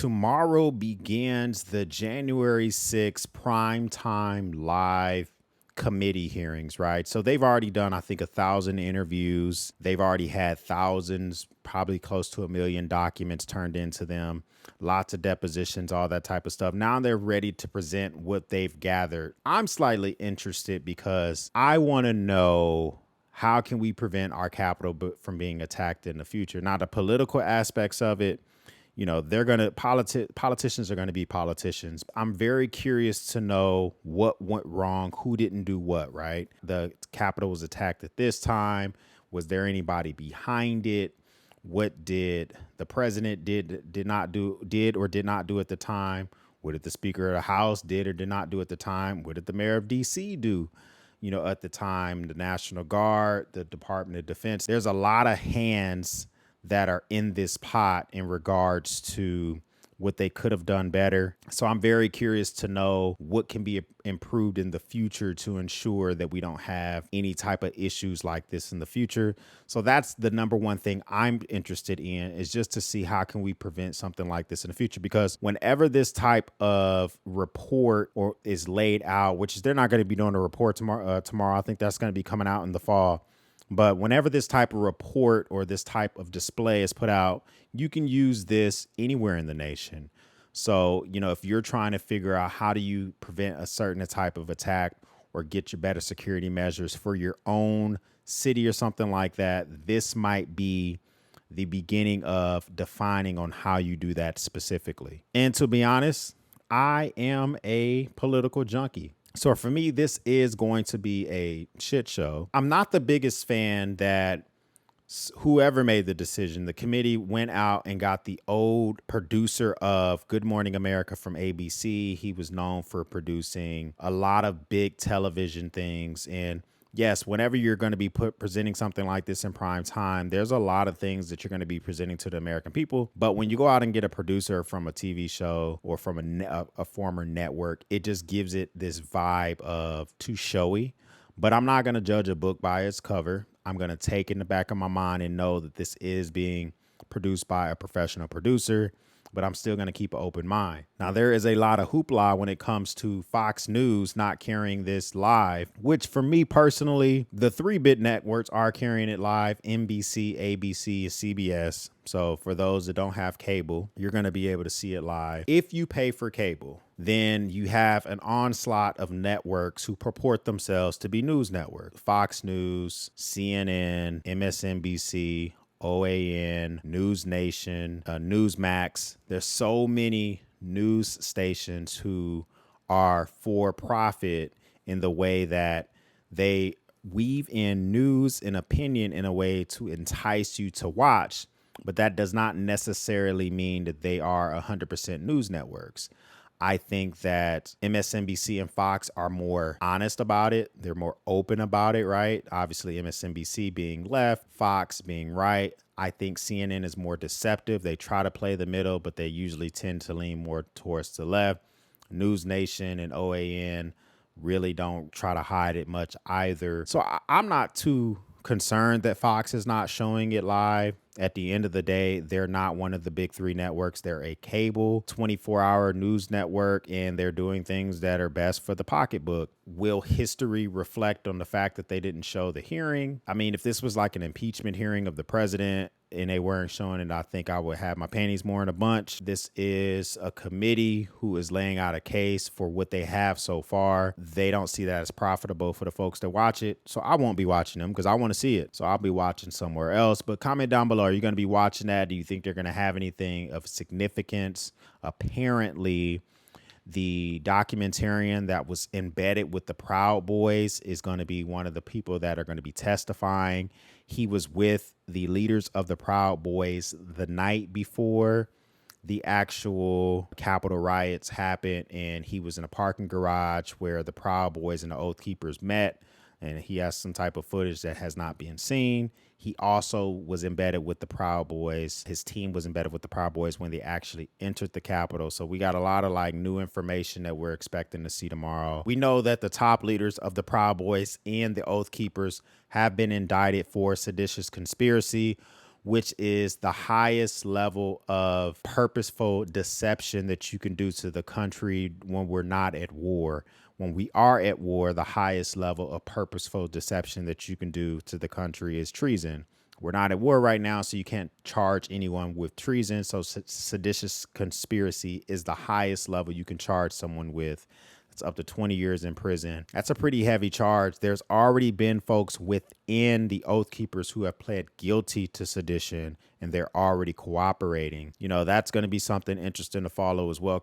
Tomorrow begins the January 6th Primetime live committee hearings, right? So they've already done, I think, 1,000 interviews. They've already had thousands, probably close to 1 million documents turned into them, lots of depositions, all that type of stuff. Now they're ready to present what they've gathered. I'm slightly interested because I want to know, how can we prevent our capital from being attacked in the future? Now, the political aspects of it, politicians are going to be politicians. I'm very curious to know what went wrong, who didn't do what, right? The Capitol was attacked at this time. Was there anybody behind it? What did the president did or did not do at the time? What did the Speaker of the House did or did not do at the time? What did the mayor of DC do? At the time, the National Guard, the Department of Defense. There's a lot of hands that are in this pot in regards to what they could have done better. So I'm very curious to know what can be improved in the future to ensure that we don't have any type of issues like this in the future. So that's the number one thing I'm interested in, is just to see how can we prevent something like this in the future. Because whenever this type of report or is laid out, which is, they're not going to be doing a report tomorrow. I think that's going to be coming out in the fall. But whenever this type of report or this type of display is put out, you can use this anywhere in the nation. So, if you're trying to figure out how do you prevent a certain type of attack or get your better security measures for your own city or something like that, this might be the beginning of defining on how you do that specifically. And to be honest, I am a political junkie. So for me, this is going to be a shit show. I'm not the biggest fan that whoever made the decision, the committee went out and got the old producer of Good Morning America from ABC. He was known for producing a lot of big television things. And yes, whenever you're going to be presenting something like this in prime time, there's a lot of things that you're going to be presenting to the American people. But when you go out and get a producer from a TV show or from a former network, it just gives it this vibe of too showy. But I'm not going to judge a book by its cover. I'm going to take in the back of my mind and know that this is being produced by a professional producer, but I'm still going to keep an open mind. Now, there is a lot of hoopla when it comes to Fox News not carrying this live, which for me personally, the 3-bit networks are carrying it live: NBC, ABC, CBS. So for those that don't have cable, you're going to be able to see it live. If you pay for cable, then you have an onslaught of networks who purport themselves to be news networks: Fox News, CNN, MSNBC, OAN, News Nation, Newsmax. There's so many news stations who are for profit in the way that they weave in news and opinion in a way to entice you to watch. But that does not necessarily mean that they are 100% news networks. I think that MSNBC and Fox are more honest about it. They're more open about it, right? Obviously, MSNBC being left, Fox being right. I think CNN is more deceptive. They try to play the middle, but they usually tend to lean more towards the left. News Nation and OAN really don't try to hide it much either. So I'm not too concerned that Fox is not showing it live. At the end of the day, they're not one of the big 3 networks. They're a cable 24-hour news network, and they're doing things that are best for the pocketbook. Will history reflect on the fact that they didn't show the hearing? I mean, if this was like an impeachment hearing of the president and they weren't showing it, I think I would have my panties more in a bunch. This is a committee who is laying out a case for what they have so far. They don't see that as profitable for the folks that watch it. So I won't be watching them because I want to see it. So I'll be watching somewhere else. But comment down below. Are you going to be watching that? Do you think they're going to have anything of significance? Apparently, the documentarian that was embedded with the Proud Boys is going to be one of the people that are going to be testifying. He was with the leaders of the Proud Boys the night before the actual Capitol riots happened, and he was in a parking garage where the Proud Boys and the Oath Keepers met, and he has some type of footage that has not been seen. He also was embedded with the Proud Boys. His team was embedded with the Proud Boys when they actually entered the Capitol. So we got a lot of new information that we're expecting to see tomorrow. We know that the top leaders of the Proud Boys and the Oath Keepers have been indicted for seditious conspiracy. which is the highest level of purposeful deception that you can do to the country when we're not at war. When we are at war, the highest level of purposeful deception that you can do to the country is treason. We're not at war right now, so you can't charge anyone with treason. So seditious conspiracy is the highest level you can charge someone with. It's up to 20 years in prison. That's a pretty heavy charge. There's already been folks within the Oath Keepers who have pled guilty to sedition, and they're already cooperating. You know, that's going to be something interesting to follow as well.